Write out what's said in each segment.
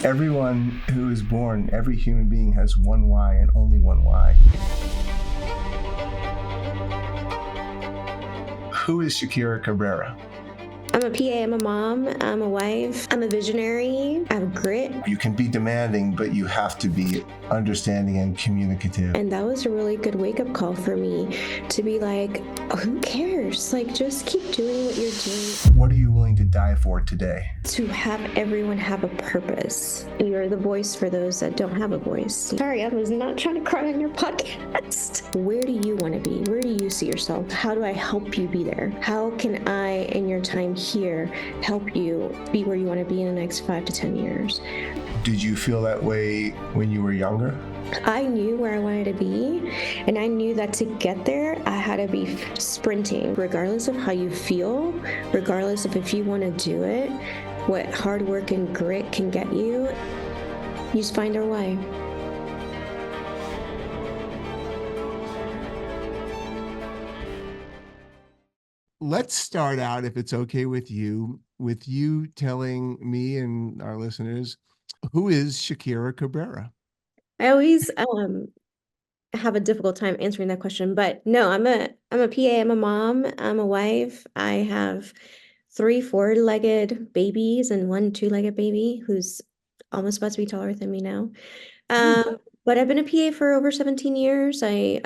Everyone who is born, every human being has one why and only one why. Who is Shakira Cabrera? I'm a PA, I'm a mom, I'm a wife, I'm a visionary, I have grit. You can be demanding, but you have to be understanding and communicative. And that was a really good wake-up call for me to be like, oh, who cares? Like, just keep doing what you're doing. What are you willing to die for today? To have everyone have a purpose. You're the voice for those that don't have a voice. Sorry, I was not trying to cry on your podcast. Where do you want to be? Where do you see yourself? How do I help you be there? How can I, in your time here, help you be where you want to be in the next 5 to 10 years? Did you feel that way when you were younger? I knew where I wanted to be, and I knew that to get there, I had to be sprinting. Regardless of how you feel, regardless of if you want to do it, what hard work and grit can get you, you just find our way. Let's start out, if it's okay with you telling me and our listeners, who is Shakira Cabrera? I always have a difficult time answering that question, but no, I'm a PA, I'm a mom, I'm a wife. I have 3 4-legged babies and 1 2-legged baby who's almost about to be taller than me now. But I've been a PA for over 17 years. I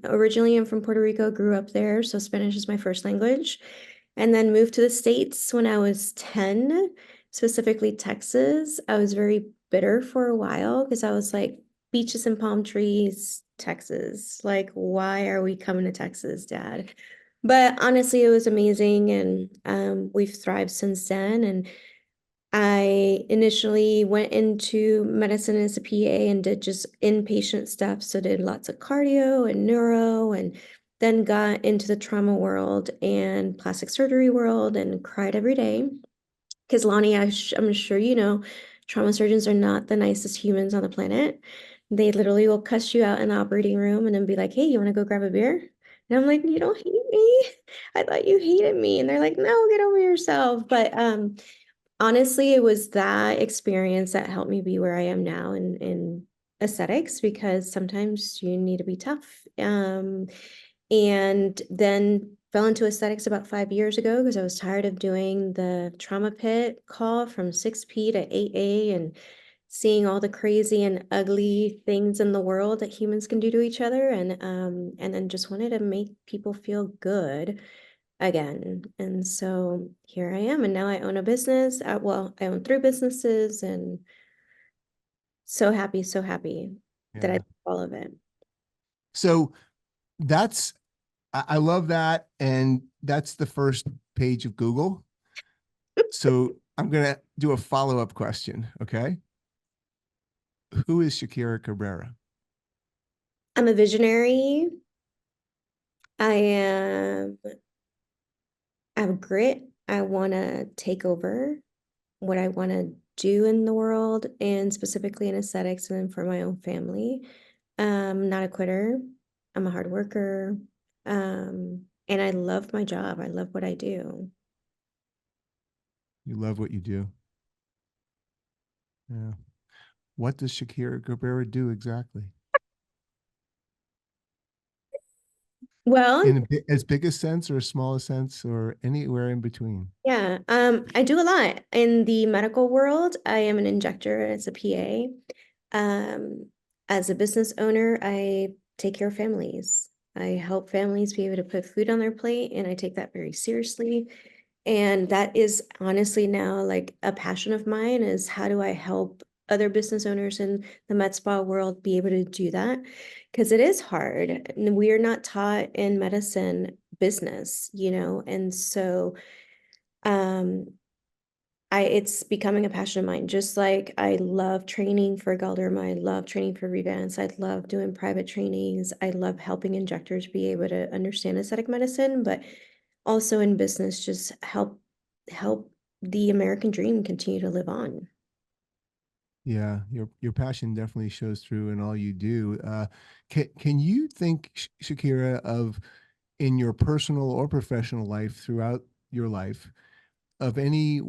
originally am from Puerto Rico, grew up there, so Spanish is my first language, and then moved to the States when I was 10, specifically Texas. I was very bitter for a while because I was like, beaches and palm trees, Texas. Like, why are we coming to Texas, Dad? But honestly, it was amazing, and we've thrived since then. And I initially went into medicine as a PA and did just inpatient stuff. So did lots of cardio and neuro, and then got into the trauma world and plastic surgery world and cried every day. Because Lonnie, I'm sure you know, trauma surgeons are not the nicest humans on the planet. They literally will cuss you out in the operating room and then be like, hey, you want to go grab a beer? And I'm like, you don't hate me. I thought you hated me. And they're like, no, get over yourself. But honestly, it was that experience that helped me be where I am now in aesthetics, because sometimes you need to be tough. And then fell into aesthetics about 5 years ago because I was tired of doing the trauma pit call from 6P to 8A and seeing all the crazy and ugly things in the world that humans can do to each other, and then just wanted to make people feel good again. And so here I am, and now I own a business. Well, I own 3 businesses, and so happy that I Yeah. did all of it. So that's, I love that. And that's the first page of Google. So I'm going to do a follow-up question. Okay. Who is Shakira Cabrera? I'm a visionary. I have grit. I want to take over what I want to do in the world, and specifically in aesthetics and for my own family. Not a quitter. I'm a hard worker. And I love my job. I love what I do. You love what you do. Yeah. What does Shakira Cabrera do exactly? Well, In as big a sense or a smaller sense or anywhere in between? yeah, I do a lot in the medical world. I am an injector as a PA. As a business owner, I take care of families. I help families be able to put food on their plate, and I take that very seriously. And that is honestly now like a passion of mine, is how do I help other business owners in the med spa world be able to do that? Because it is hard. And we are not taught in medicine business, and so um it's becoming a passion of mine. Just like I love training for Galderma, I love training for Revance, I love doing private trainings, I love helping injectors be able to understand aesthetic medicine, but also in business, just help the American dream continue to live on. Yeah, your passion definitely shows through in all you do. Can you think, Shakira, of in your personal or professional life throughout your life, of any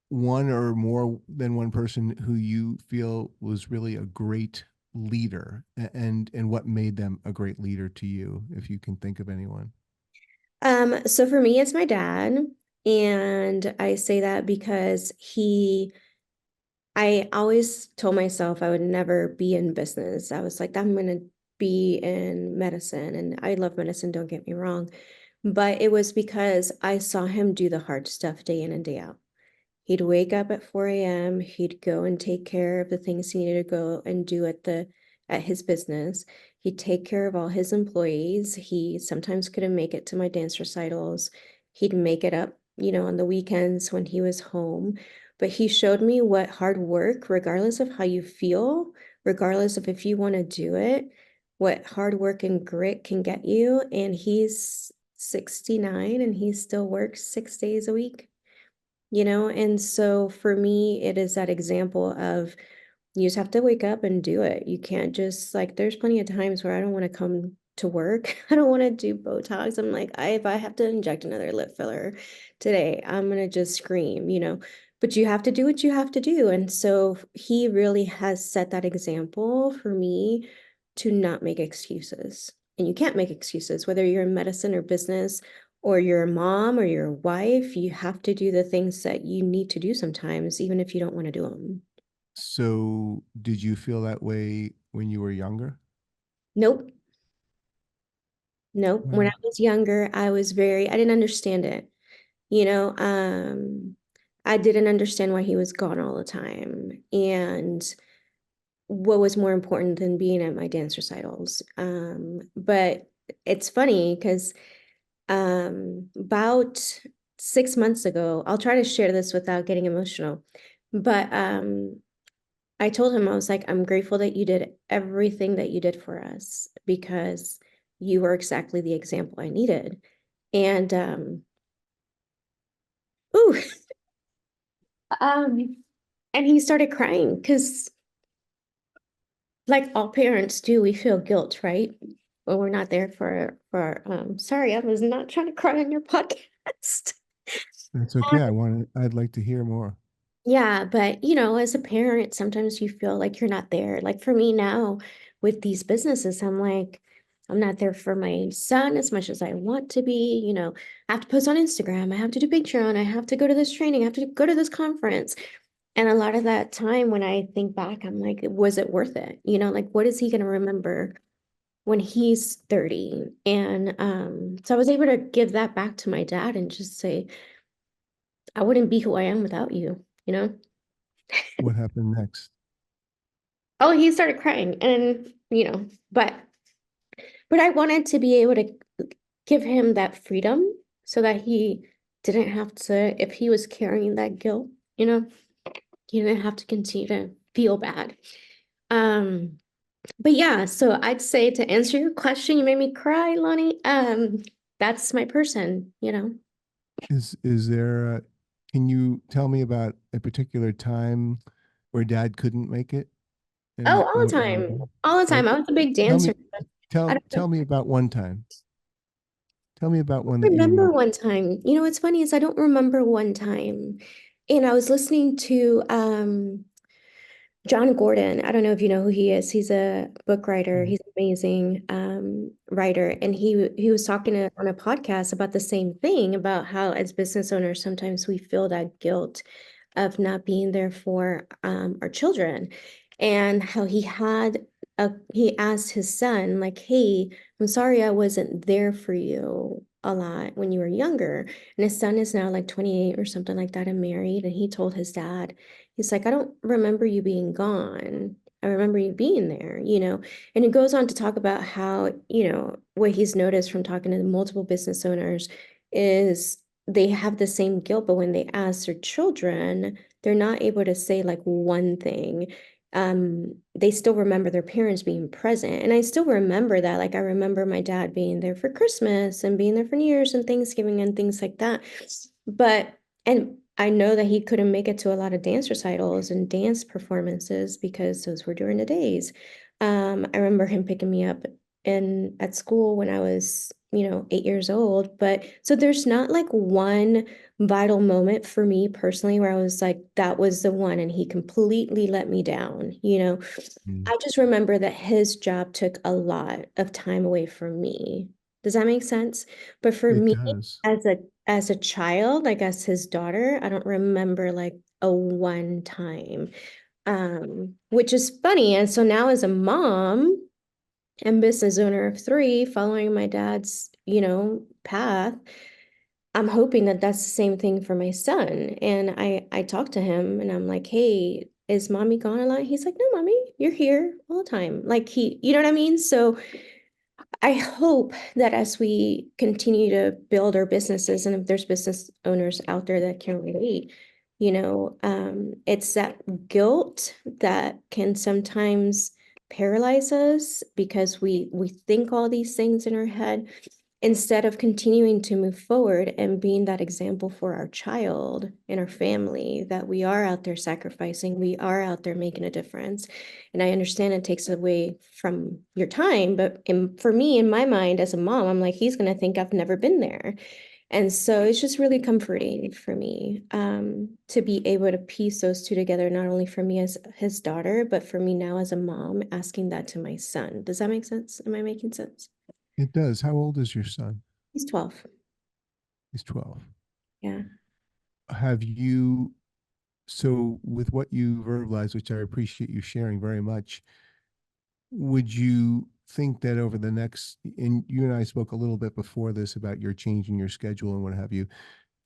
one or more than one person who you feel was really a great leader, and what made them a great leader to you, if you can think of anyone? So for me, it's my dad. And I say that because I always told myself I would never be in business. I was like, I'm going to be in medicine. And I love medicine, don't get me wrong. But it was because I saw him do the hard stuff day in and day out. He'd wake up at 4 a.m. He'd go and take care of the things he needed to go and do at his business. He'd take care of all his employees. He sometimes couldn't make it to my dance recitals. He'd make it up, on the weekends when he was home. But he showed me what hard work, regardless of how you feel, regardless of if you want to do it, what hard work and grit can get you. And he's 69 and he still works 6 days a week. And so for me, it is that example of you just have to wake up and do it. You can't just like, there's plenty of times where I don't want to come to work. I don't want to do Botox. I'm like, if I have to inject another lip filler today, I'm going to just scream. But you have to do what you have to do. And so he really has set that example for me to not make excuses. And you can't make excuses, whether you're in medicine or business or you're a mom or you're a wife, you have to do the things that you need to do sometimes, even if you don't want to do them. So did you feel that way when you were younger? Nope. Nope. When I Wow. was younger, I didn't understand it. You know, I didn't understand why he was gone all the time and what was more important than being at my dance recitals. But it's funny because about 6 months ago, I'll try to share this without getting emotional, but I told him, I was like, I'm grateful that you did everything that you did for us because you were exactly the example I needed. And ooh, um, and he started crying because, like all parents do, we feel guilt, right? When we're not there sorry, I was not trying to cry on your podcast. That's okay. I'd like to hear more. Yeah, but as a parent, sometimes you feel like you're not there. Like for me now with these businesses, I'm like, I'm not there for my son as much as I want to be. I have to post on Instagram, I have to do Patreon, I have to go to this training, I have to go to this conference. And a lot of that time when I think back, I'm like, was it worth it? Like what is he gonna remember when he's 30? And so I was able to give that back to my dad and just say, I wouldn't be who I am without you. What happened next? Oh, he started crying and but I wanted to be able to give him that freedom so that he didn't have to, if he was carrying that guilt, he didn't have to continue to feel bad. Um, but yeah, so I'd say to answer your question, you made me cry, Lonnie. That's my person. Is there can you tell me about a particular time where dad couldn't make it Oh, and all the what you time. did? All the time. Like, I was a big tell dancer. me I tell don't me about one time. Tell me about one that you remember remember. one time. What's funny is I don't remember one time. And I was listening to John Gordon. I don't know if you know who he is. He's a book writer. Mm. He's an amazing writer. And he was talking on a podcast about the same thing, about how as business owners, sometimes we feel that guilt of not being there for our children. And how he asked his son, like, hey, I'm sorry I wasn't there for you a lot when you were younger. And his son is now like 28 or something like that and married. And he told his dad, he's like, I don't remember you being gone. I remember you being there. And it goes on to talk about how, what he's noticed from talking to multiple business owners is they have the same guilt, but when they ask their children, they're not able to say like one thing. They still remember their parents being present. And I still remember that. Like I remember my dad being there for Christmas and being there for New Year's and Thanksgiving and things like that. And I know that he couldn't make it to a lot of dance recitals and dance performances because those were during the days. I remember him picking me up at school when I was 8 years old. But so there's not like one vital moment for me personally where I was like, that was the one and he completely let me down. Mm. I just remember that his job took a lot of time away from me. Does that make sense? But for It me does. as a child, like as his daughter, I don't remember like a one time. Which is funny. And so now as a mom and business owner of three, following my dad's, path, I'm hoping that that's the same thing for my son. And I talked to him and I'm like, hey, is mommy gone a lot? He's like, no, mommy, you're here all the time. Like you know what I mean? So I hope that as we continue to build our businesses, and if there's business owners out there that can relate, it's that guilt that can sometimes paralyze us because we think all these things in our head instead of continuing to move forward and being that example for our child and our family that we are out there sacrificing, we are out there making a difference. And I understand it takes away from your time, but for me, in my mind as a mom, I'm like, he's going to think I've never been there. And so it's just really comforting for me to be able to piece those two together, not only for me as his daughter, but for me now as a mom, asking that to my son. Does that make sense? Am I making sense? It does. How old is your son? He's 12. He's 12. Yeah. Have you, so with what you verbalized, which I appreciate you sharing very much, would you think that over the next, and you and I spoke a little bit before this about your changing your schedule and what have you,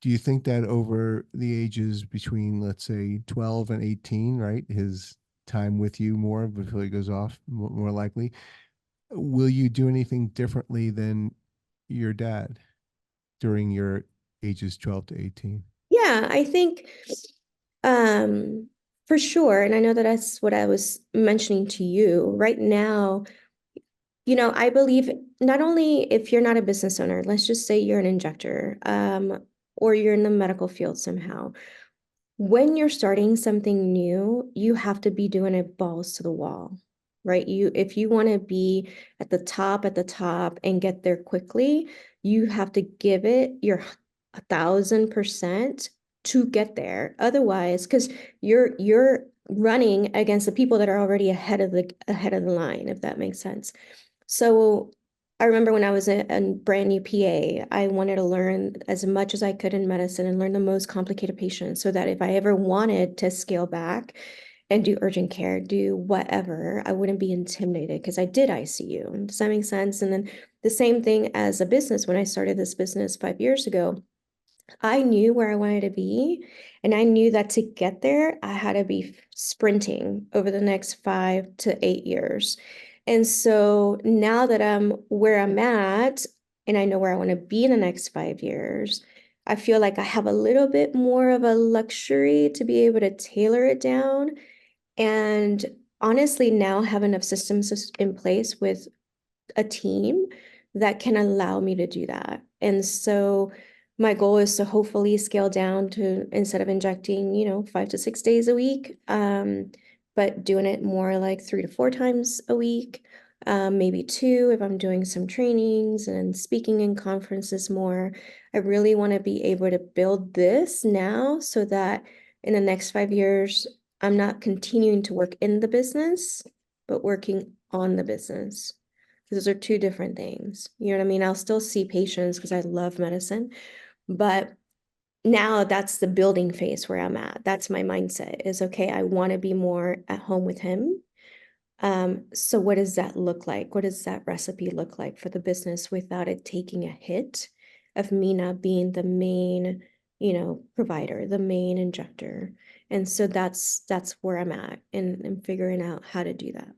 do you think that over the ages between, let's say, 12 and 18, right, his time with you more before he goes off, more likely, will you do anything differently than your dad during your ages 12 to 18? Yeah, I think for sure. And I know that that's what I was mentioning to you right now. I believe not only if you're not a business owner, let's just say you're an injector, or you're in the medical field somehow. When you're starting something new, you have to be doing it balls to the wall, right? If you want to be at the top and get there quickly, you have to give it your 1,000% to get there. Otherwise, because you're running against the people that are already ahead of the line, if that makes sense. So I remember when I was a brand new PA, I wanted to learn as much as I could in medicine and learn the most complicated patients so that if I ever wanted to scale back and do urgent care, do whatever, I wouldn't be intimidated because I did ICU. Does that make sense? And then the same thing as a business, when I started this business 5 years ago, I knew where I wanted to be, and I knew that to get there, I had to be sprinting over the next 5 to 8 years. And so now that I'm where I'm at, and I know where I want to be in the next 5 years, I feel like I have a little bit more of a luxury to be able to tailor it down. And honestly, now have enough systems in place with a team that can allow me to do that. And so my goal is to hopefully scale down to instead of injecting, 5 to 6 days a week, but doing it more like 3 to 4 times a week, maybe two if I'm doing some trainings and speaking in conferences more. I really want to be able to build this now so that in the next 5 years, I'm not continuing to work in the business, but working on the business. Those are two different things. You know what I mean? I'll still see patients because I love medicine, but now that's the building phase where I'm at. That's my mindset is okay, I want to be more at home with him. So what does that look like? What does that recipe look like for the business without it taking a hit of me not being the main, provider, the main injector? And so that's where I'm at and figuring out how to do that.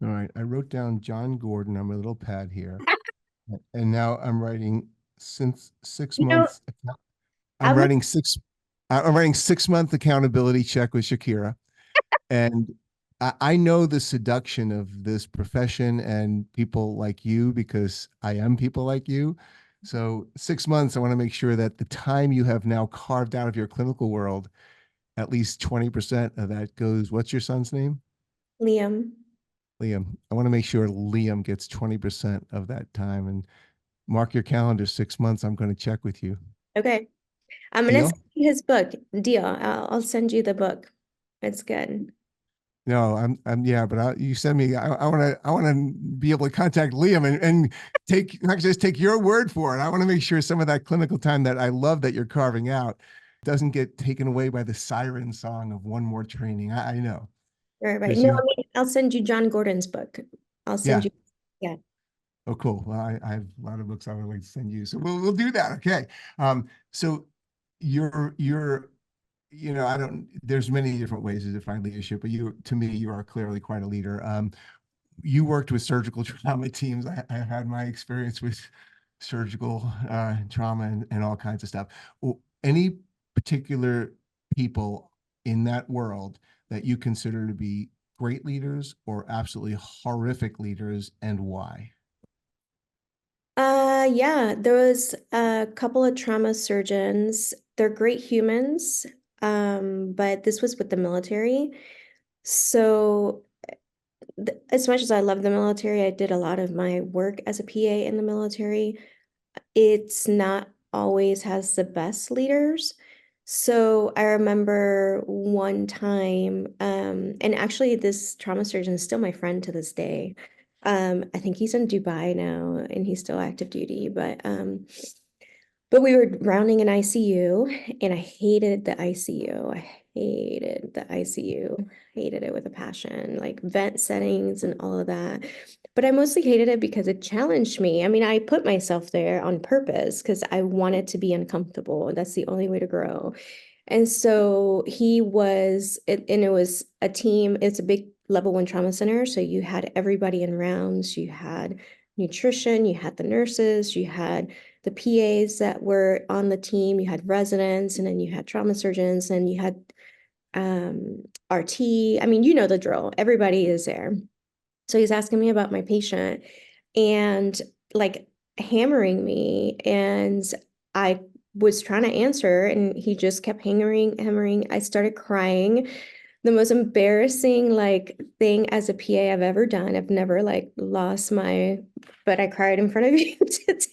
All right. I wrote down John Gordon on my little pad here. And now I'm writing since six You know, months. I'm I'm writing six. I'm writing 6 month accountability check with Shakira. And I know the seduction of this profession and people like you because I am people like you. So 6 months, I want to make sure that the time you have now carved out of your clinical world, at least 20% of that goes. What's your son's name? Liam. Liam. I want to make sure Liam gets 20% of that time. And mark your calendar, 6 months. I'm going to check with you. Okay. I'm gonna Deal? send you his book. Deal. I'll send you the book. It's good. No, yeah, but you send me. I want to be able to contact Liam and take not just take your word for it. I want to make sure some of that clinical time that I love that you're carving out doesn't get taken away by the siren song of one more training. I know Right. because No, you, I mean, I'll send you John Gordon's book. I'll send yeah. you. Yeah. Oh, cool. Well, I have a lot of books I would like to send you, so we'll do that. Okay. So you're I don't. There's many different ways to define leadership, but to me, you are clearly quite a leader. You worked with surgical trauma teams. I had my experience with surgical trauma and all kinds of stuff. Any particular people in that world that you consider to be great leaders or absolutely horrific leaders, and why? Yeah, there was a couple of trauma surgeons. They're great humans, but this was with the military. So, as much as I love the military, I did a lot of my work as a PA in the military. It's not always has the best leaders. So I remember one time, and actually this trauma surgeon is still my friend to this day. I think he's in Dubai now and he's still active duty, but we were rounding an ICU and I hated the ICU. I hated the ICU. Hated it with a passion, like vent settings and all of that. But I mostly hated it because it challenged me. I mean, I put myself there on purpose because I wanted to be uncomfortable. That's the only way to grow. And so and it was a team, it's a big level one trauma center. So you had everybody in rounds, you had nutrition, you had the nurses, you had the PAs that were on the team, you had residents, and then you had trauma surgeons, and you had RT. I mean, you know the drill. Everybody is there. So he's asking me about my patient and like hammering me. And I was trying to answer and he just kept hammering. I started crying. The most embarrassing like thing as a PA I've ever done. I've never like but I cried in front of you today.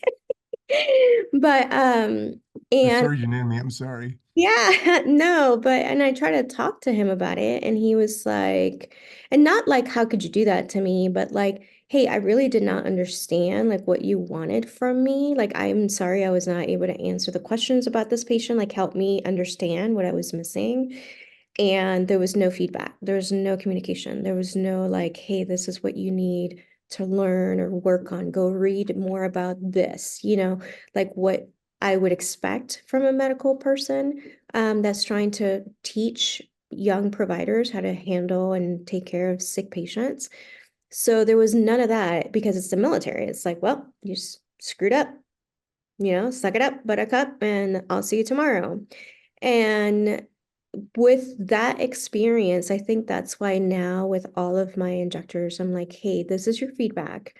But The and surgeon in me. I'm sorry. yeah, no, and I tried to talk to him about it, and he was like, and not like, how could you do that to me? But like, hey, I really did not understand like what you wanted from me. Like, I'm sorry I was not able to answer the questions about this patient, like help me understand what I was missing. And there was no feedback. There was no communication. There was no like, hey, this is what you need to learn or work on. Go read more about this, like what I would expect from a medical person that's trying to teach young providers how to handle and take care of sick patients. So there was none of that because it's the military. It's like, well, you screwed up, suck it up, buttercup, and I'll see you tomorrow. And with that experience, I think that's why now with all of my injectors, I'm like, hey, this is your feedback.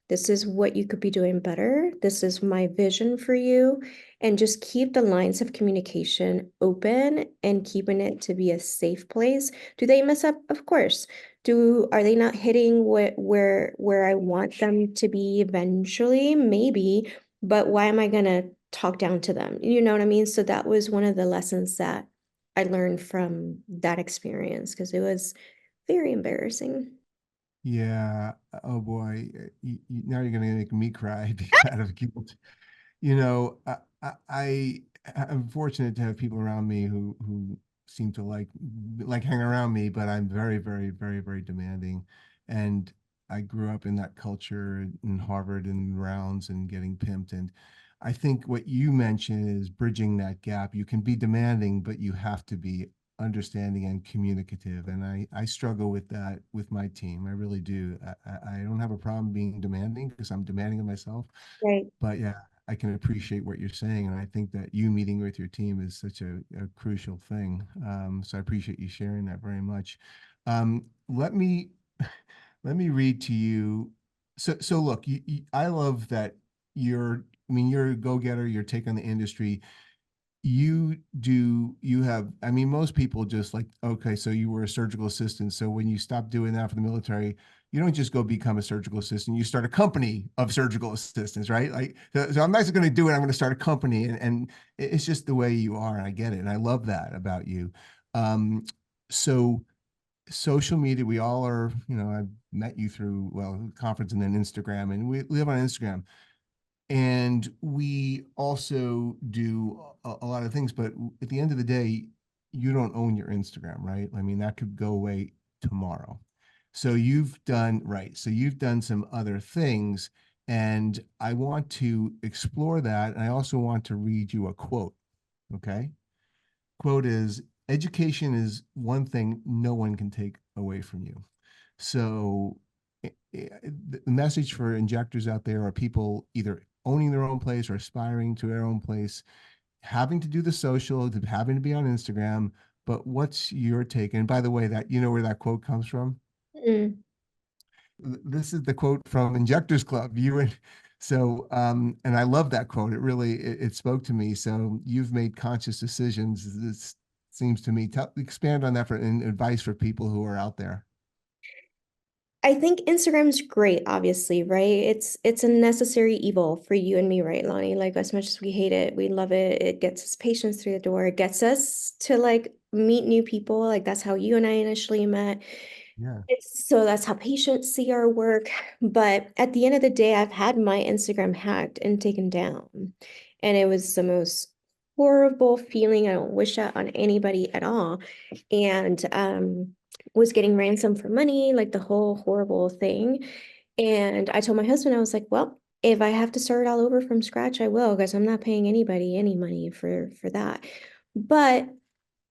This is what you could be doing better. This is my vision for you. And just keep the lines of communication open and keeping it to be a safe place. Do they mess up? Of course. Are they not hitting where I want them to be eventually? Maybe, but why am I gonna talk down to them? You know what I mean? So that was one of the lessons that I learned from that experience because it was very embarrassing. Yeah. Oh boy. Now you're going to make me cry out of guilt. I I'm fortunate to have people around me who seem to like hang around me, but I'm very, very, very, very demanding. And I grew up in that culture in Harvard and rounds and getting pimped. And I think what you mentioned is bridging that gap. You can be demanding, but you have to be understanding and communicative. And I struggle with that with my team. I really do. I don't have a problem being demanding because I'm demanding of myself. Right. But yeah, I can appreciate what you're saying. And I think that you meeting with your team is such a crucial thing. So I appreciate you sharing that very much. Let me let me read to you. So look, I love that you're a go-getter, you're taking on the industry. you have, I mean, most people just like, okay, so you were a surgical assistant. So when you stop doing that for the military, you don't just go become a surgical assistant. You start a company of surgical assistants, right? Like, so I'm not just going to do it. I'm going to start a company, and it's just the way you are. And I get it. And I love that about you. Um, so social media, we all are, I've met you through, well, conference and then Instagram, and we live on Instagram. And we also do a lot of things, but at the end of the day, you don't own your Instagram, right? I mean, that could go away tomorrow. So you've done, right. So you've done some other things, and I want to explore that. And I also want to read you a quote. Okay. Quote is, education is one thing no one can take away from you. So the message for injectors out there are people either owning their own place or aspiring to their own place, having to do the social, having to be on Instagram. But what's your take? And by the way, that you know where that quote comes from? Mm. This is the quote from Injectors Club. You were so and I love that quote. It really it spoke to me. So you've made conscious decisions. This seems to me. Expand on that for advice for people who are out there. I think Instagram's great, obviously, right? It's a necessary evil for you and me, right, Lonnie? Like as much as we hate it, we love it. It gets us patients through the door. It gets us to like meet new people. Like that's how you and I initially met. Yeah. So that's how patients see our work. But at the end of the day, I've had my Instagram hacked and taken down. And it was the most horrible feeling. I don't wish that on anybody at all. And was getting ransom for money, like the whole horrible thing. And I told my husband, I was like, well, if I have to start all over from scratch, I will, because I'm not paying anybody any money for that. But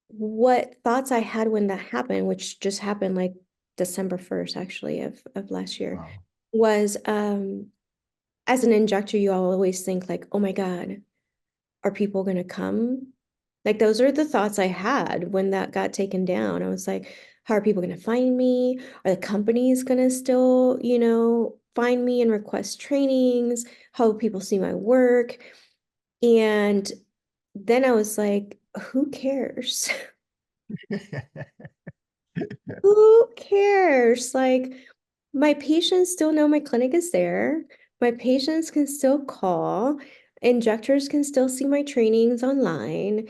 what thoughts I had when that happened, which just happened like December 1st, actually, of last year, Wow. was as an injector, you always think like, oh my God, are people gonna come? Like those are the thoughts I had when that got taken down. I was like, how are people gonna find me? Are the companies gonna still, find me and request trainings? How will people see my work? And then I was like, who cares? Who cares? Like, my patients still know my clinic is there. My patients can still call. Injectors can still see my trainings online.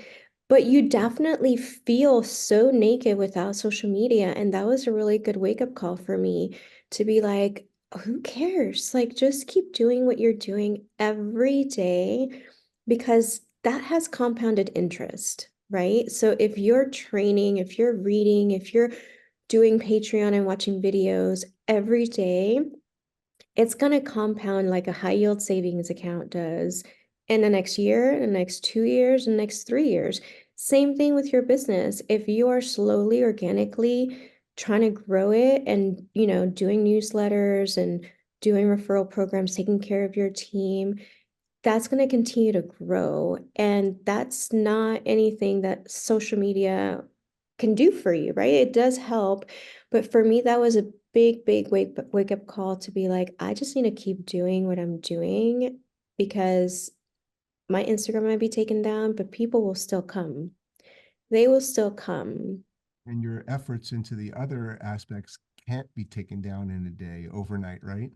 But you definitely feel so naked without social media. And that was a really good wake-up call for me to be like, who cares? Like, just keep doing what you're doing every day because that has compounded interest, right? So if you're training, if you're reading, if you're doing Patreon and watching videos every day, it's going to compound like a high yield savings account does in the next year, the next 2 years, the next 3 years. Same thing with your business. If you are slowly, organically trying to grow it and, doing newsletters and doing referral programs, taking care of your team, that's going to continue to grow. And that's not anything that social media can do for you, right? It does help. But for me, that was a big, big wake up call to be like, I just need to keep doing what I'm doing because my Instagram might be taken down, but people will still come. They will still come. And your efforts into the other aspects can't be taken down in a day overnight, right?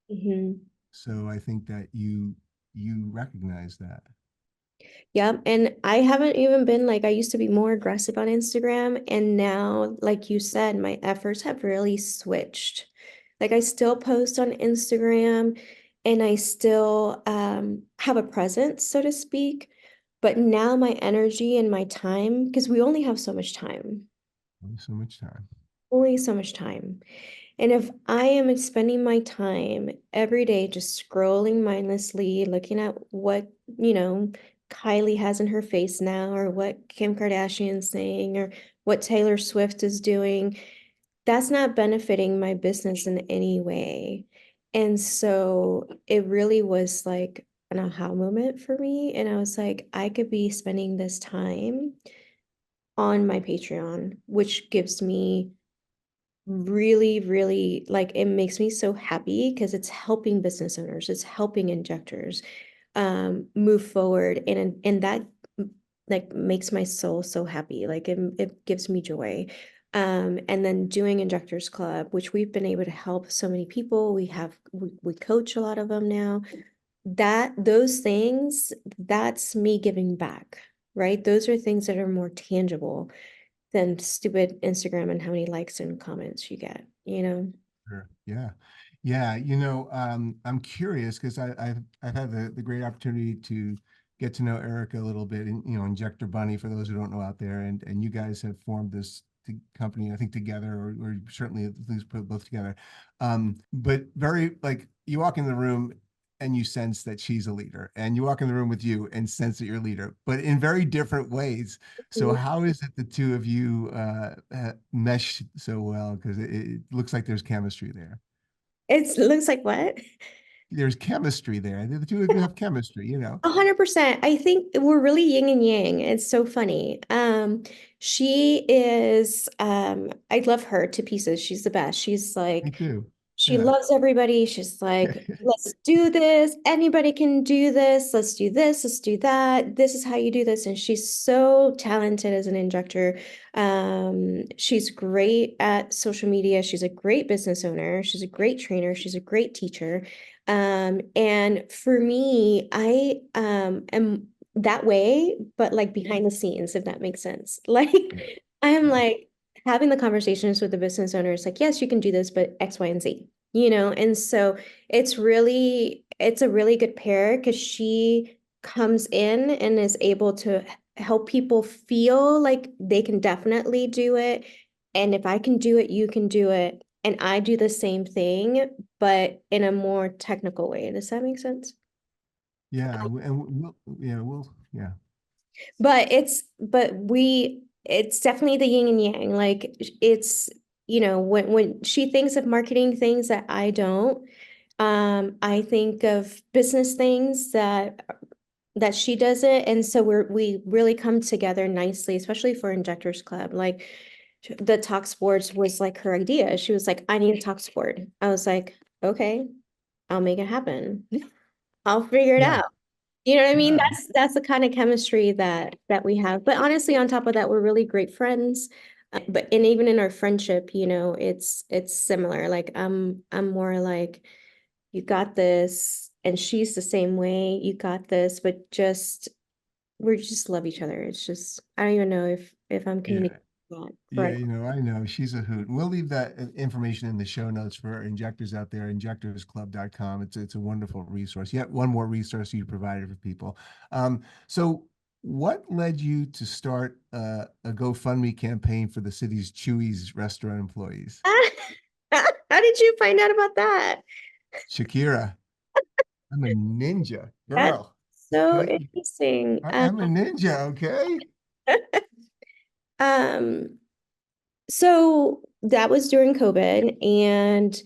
Mhm. So I think that you recognize that. Yeah, and I haven't even been like I used to be more aggressive on Instagram, and now, like you said, my efforts have really switched. Like I still post on Instagram and I still have a presence, so to speak, but now my energy and my time, because we only have so much time, Only so much time. only so much time. And if I am spending my time every day just scrolling mindlessly, looking at what, Kylie has in her face now, or what Kim Kardashian's saying, or what Taylor Swift is doing, that's not benefiting my business in any way. And so it really was like an aha moment for me. And I was like, I could be spending this time on my Patreon, which gives me really, really like it makes me so happy because it's helping business owners, it's helping injectors move forward and that like makes my soul so happy. Like it gives me joy. And then doing Injectors Club, which we've been able to help so many people. We coach a lot of them now. Those things, that's me giving back, right? Those are things that are more tangible than stupid Instagram and how many likes and comments you get, you know? Sure. Yeah. Yeah. I'm curious because I've had the great opportunity to get to know Erica a little bit, and Injector Bunny, for those who don't know out there, and you guys have formed this company, I think, together, or certainly at least put both together. But very, like, you walk in the room and you sense that she's a leader, and you walk in the room with you and sense that you're a leader, but in very different ways. So how is it the two of you mesh so well? Because it looks like there's chemistry there. It looks like what? There's chemistry there. The two of you have chemistry. 100%. I think we're really yin and yang. It's so funny. She is, I love her to pieces. She's the best. She's Me like, too. she Yeah. loves everybody. She's like, let's do this. Anybody can do this. Let's do this. Let's do that. This is how you do this. And she's so talented as an injector. She's great at social media. She's a great business owner. She's a great trainer. She's a great teacher. And for me, I am that way, but like behind the scenes, if that makes sense. Like Yeah. I am Yeah. like having the conversations with the business owners, like, yes, you can do this, but X, Y, and Z, And so it's a really good pair because she comes in and is able to help people feel like they can definitely do it. And if I can do it, you can do it. And I do the same thing, but in a more technical way. Does that make sense? Yeah. And yeah. But it's definitely the yin and yang. Like it's, when she thinks of marketing things that I don't, I think of business things that she does it. And so we really come together nicely, especially for Injectors Club. Like the talk sports was like her idea. She was like, I need a talk sport. I was like, okay, I'll make it happen. I'll figure it Yeah. out. You know what I mean? Yeah. That's the kind of chemistry that we have. But honestly, on top of that, we're really great friends. And even in our friendship, it's similar. Like I'm more like, you got this, and she's the same way. You got this, but we just love each other. It's just I don't even know if I'm Yeah. communicating that Yeah, correctly. I know she's a hoot. We'll leave that information in the show notes for our injectors out there, injectorsclub.com. It's a wonderful resource. Yet one more resource you provided for people. So what led you to start a GoFundMe campaign for the city's Chewy's restaurant employees? How did you find out about that? Shakira, I'm a ninja That's girl. so Okay. interesting. I'm a ninja, okay? Um, so that was during COVID, and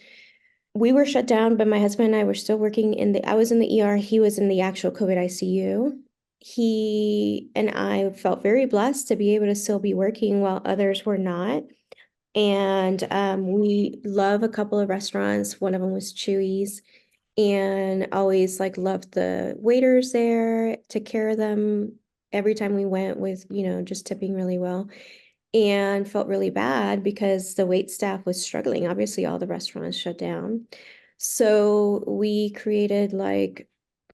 we were shut down, but my husband and I were still working I was in the ER, he was in the actual COVID ICU. He and I felt very blessed to be able to still be working while others were not. And we love a couple of restaurants. One of them was Chewy's, and always like loved the waiters there, took care of them every time we went with, just tipping really well, and felt really bad because the wait staff was struggling. Obviously, all the restaurants shut down. So we created like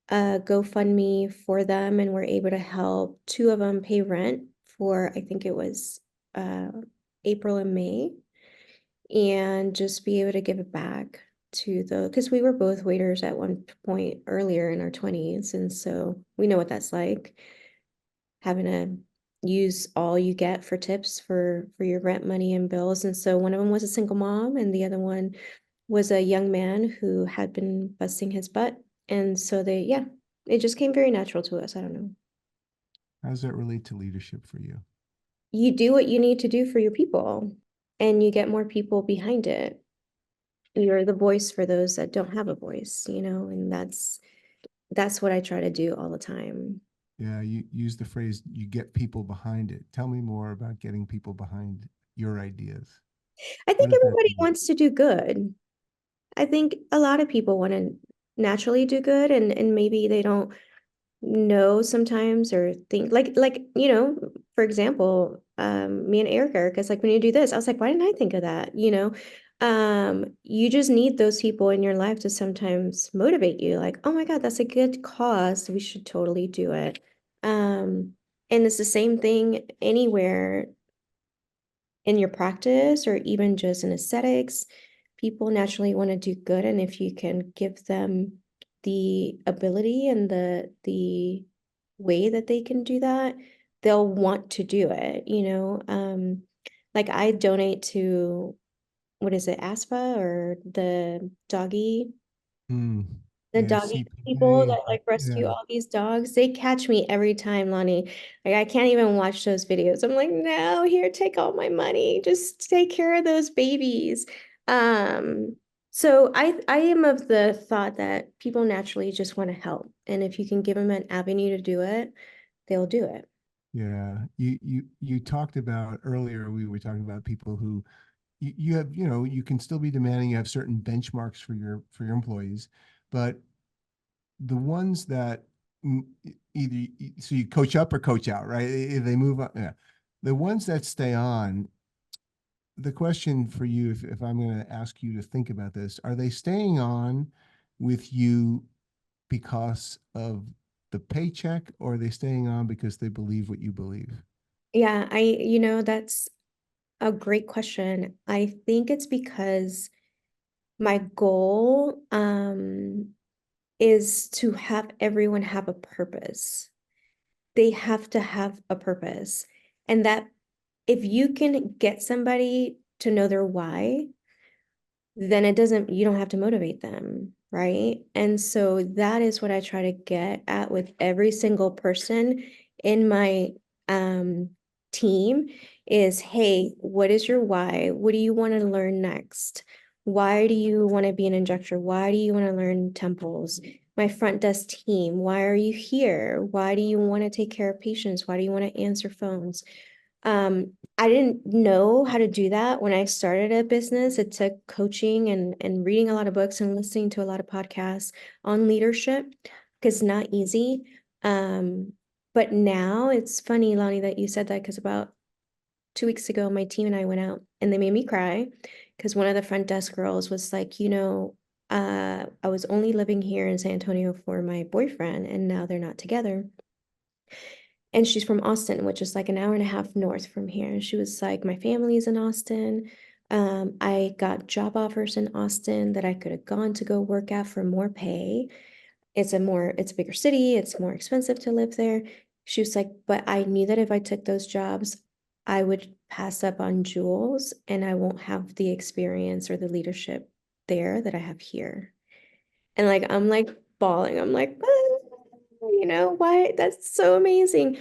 a GoFundMe for them, and we're able to help two of them pay rent for, I think it was April and May, and just be able to give it back because we were both waiters at one point earlier in our 20s. And so we know what that's like, having to use all you get for tips for your rent money and bills. And so one of them was a single mom, and the other one was a young man who had been busting his butt. And so it just came very natural to us. I don't know. How does that relate to leadership for you? You do what you need to do for your people, and you get more people behind it. You're the voice for those that don't have a voice, and that's what I try to do all the time. Yeah, you use the phrase, you get people behind it. Tell me more about getting people behind your ideas. I What think does that everybody mean? wants to do good. I think a lot of people want to naturally do good, and maybe they don't know sometimes or think like, for example, me and Erica is like, when you do this, I was like, why didn't I think of that? You just need those people in your life to sometimes motivate you, like, oh my God, that's a good cause. We should totally do it. And it's the same thing anywhere in your practice or even just in aesthetics. People naturally want to do good, and if you can give them the ability and the way that they can do that, they'll want to do it. Like I donate to, what is it, ASPA, or Mm. the Yeah, doggy people CPA. that like rescue Yeah. all these dogs. They catch me every time, Lonnie. Like I can't even watch those videos. I'm like, no, here, take all my money. Just take care of those babies. Um, so I am of the thought that people naturally just want to help. And if you can give them an avenue to do it, they'll do it. Yeah. You talked about earlier, we were talking about people who you have, you can still be demanding, you have certain benchmarks for your employees, but the ones that either so you coach up or coach out, right? If they move up, yeah. The ones that stay on, the question for you, if I'm going to ask you to think about this, are they staying on with you because of the paycheck, or are they staying on because they believe what you believe? Yeah, that's a great question. I think it's because my goal, is to have everyone have a purpose. They have to have a purpose. And that if you can get somebody to know their why, then you don't have to motivate them, right? And so that is what I try to get at with every single person in my um team is, hey, what is your why? What do you want to learn next? Why do you want to be an injector? Why do you want to learn temples? My front desk team, why are you here? Why do you want to take care of patients? Why do you want to answer phones? I didn't know how to do that when I started a business. It took coaching and reading a lot of books and listening to a lot of podcasts on leadership, because it's not easy. But now it's funny, Lonnie, that you said that, because about 2 weeks ago, my team and I went out and they made me cry because one of the front desk girls was like, I was only living here in San Antonio for my boyfriend, and now they're not together. And she's from Austin, which is like an hour and a half north from here. And she was like, my family's in Austin. I got job offers in Austin that I could have gone to go work at for more pay. It's a bigger city. It's more expensive to live there. She was like, but I knew that if I took those jobs, I would pass up on Jules and I won't have the experience or the leadership there that I have here. And like, I'm like bawling. I'm like, why? That's so amazing.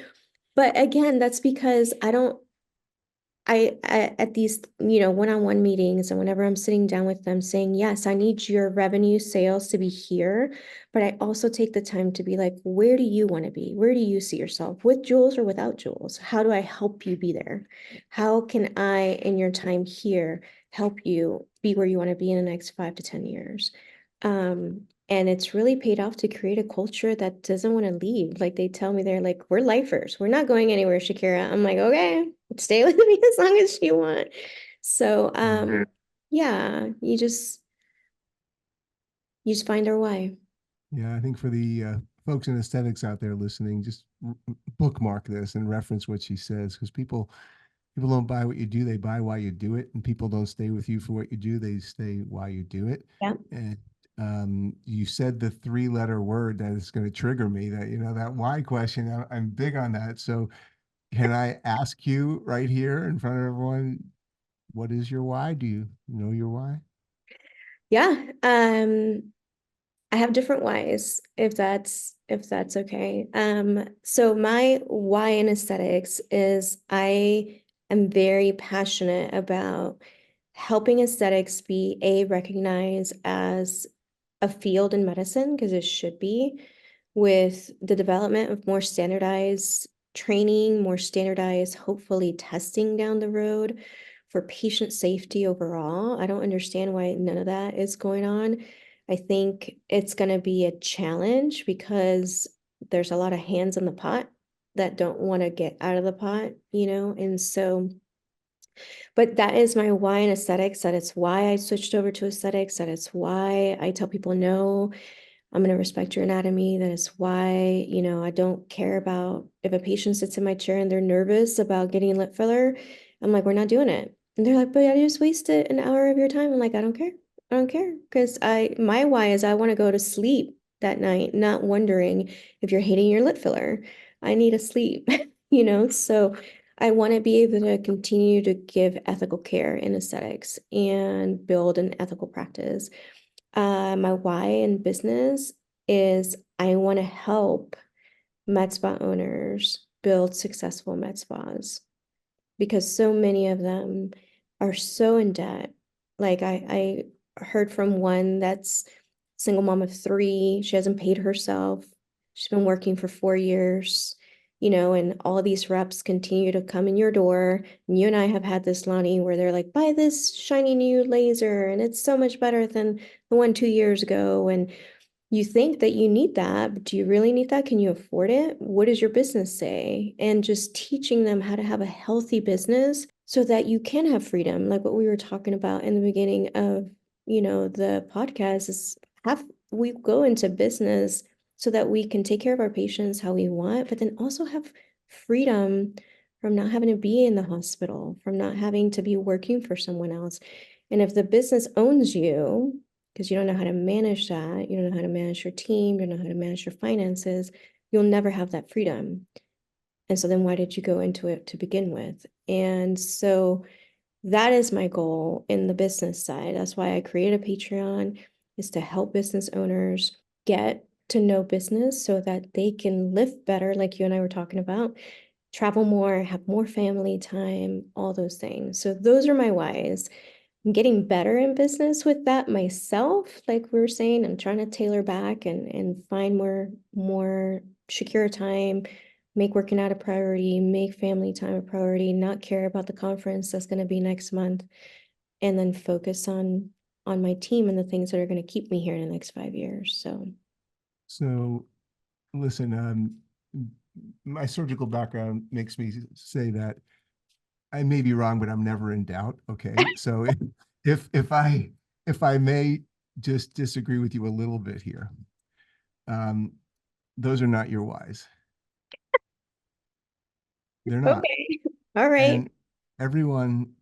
But again, that's because I at these, one-on-one meetings, and whenever I'm sitting down with them saying, yes, I need your revenue sales to be here, but I also take the time to be like, where do you want to be? Where do you see yourself, with Jules or without Jules? How do I help you be there? How can I, in your time here, help you be where you want to be in the next 5 to 10 years? And it's really paid off to create a culture that doesn't want to leave. Like they tell me, they're like, we're lifers. We're not going anywhere, Shakira. I'm like, okay, stay with me as long as you want. So, yeah, you just find our why. Yeah, I think for the folks in aesthetics out there listening, just bookmark this and reference what she says, because people don't buy what you do, they buy why you do it, and people don't stay with you for what you do, they stay why you do it. Yeah. And you said the three-letter word that is going to trigger me, that that why question. I'm big on that. So can I ask you right here in front of everyone, what is your why? Do you know your why? Yeah. I have different whys, if that's okay. So my why in aesthetics is I am very passionate about helping aesthetics be recognized as a field in medicine, because it should be, with the development of more standardized training, more standardized, hopefully, testing down the road for patient safety overall. I don't understand why none of that is going on. I think it's going to be a challenge because there's a lot of hands in the pot that don't want to get out of the pot, and so, but that is my why in aesthetics, that it's why I switched over to aesthetics, that it's why I tell people, no, I'm going to respect your anatomy. That is why, I don't care about if a patient sits in my chair and they're nervous about getting lip filler. I'm like, we're not doing it. And they're like, but I just wasted an hour of your time. I'm like, I don't care. I don't care. Because my why is I want to go to sleep that night, not wondering if you're hating your lip filler. I need to sleep, So I want to be able to continue to give ethical care in aesthetics and build an ethical practice. My why in business is I want to help med spa owners build successful med spas, because so many of them are so in debt. Like I heard from one that's single mom of 3. She hasn't paid herself. She's been working for 4 years, and all these reps continue to come in your door. And you and I have had this, Lonnie, where they're like, buy this shiny new laser and it's so much better than the one 2 years ago. And you think that you need that, but do you really need that? Can you afford it? What does your business say? And just teaching them how to have a healthy business so that you can have freedom, like what we were talking about in the beginning of, the podcast, is have we go into business so that we can take care of our patients how we want, but then also have freedom from not having to be in the hospital, from not having to be working for someone else. And if the business owns you, because you don't know how to manage that, you don't know how to manage your team, you don't know how to manage your finances, you'll never have that freedom. And so then why did you go into it to begin with? And so that is my goal in the business side. That's why I created a Patreon, is to help business owners get to know business so that they can live better, like you and I were talking about, travel more, have more family time, all those things. So those are my whys. I'm getting better in business with that myself. Like we were saying, I'm trying to tailor back and find more Shakira time, make working out a priority, make family time a priority, not care about the conference that's going to be next month, and then focus on my team and the things that are going to keep me here in the next 5 years. So listen, my surgical background makes me say that I may be wrong, but I'm never in doubt. Okay. So if I may just disagree with you a little bit here, um, those are not your whys. They're not. Okay. All right. And everyone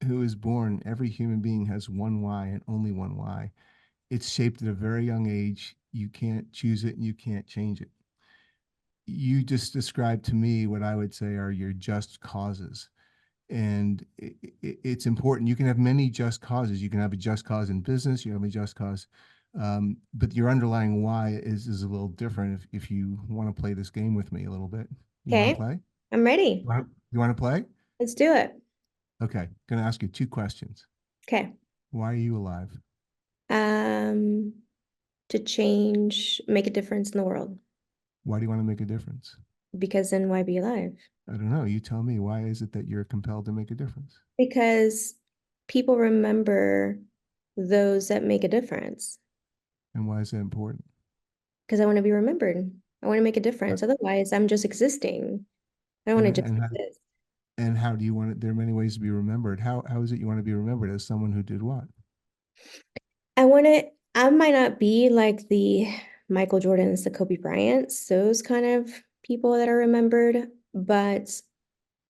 who is born, every human being has one why and only one why. It's shaped at a very young age. You can't choose it and you can't change it. You just described to me what I would say are your just causes. And it's important. You can have many just causes. You can have a just cause in business. You have a just cause, but your underlying why is a little different. If you want to play this game with me a little bit, you want to Okay. play? I'm ready. You want to play? Let's do it. Okay. Going to ask you 2 questions. Okay. Why are you alive? Um, to change, make a difference in the world. Why do you want to make a difference? Because then why be alive? I don't know. You tell me. Why is it that you're compelled to make a difference? Because people remember those that make a difference. And why is that important? Because I want to be remembered. I want to make a Uh, difference. Otherwise, I'm just existing. I don't want to just and exist. and how do you want it? There are many ways to be remembered. How is it you want to be remembered as someone who did what? I might not be like the Michael Jordans, the Kobe Bryants, those kind of people that are remembered, but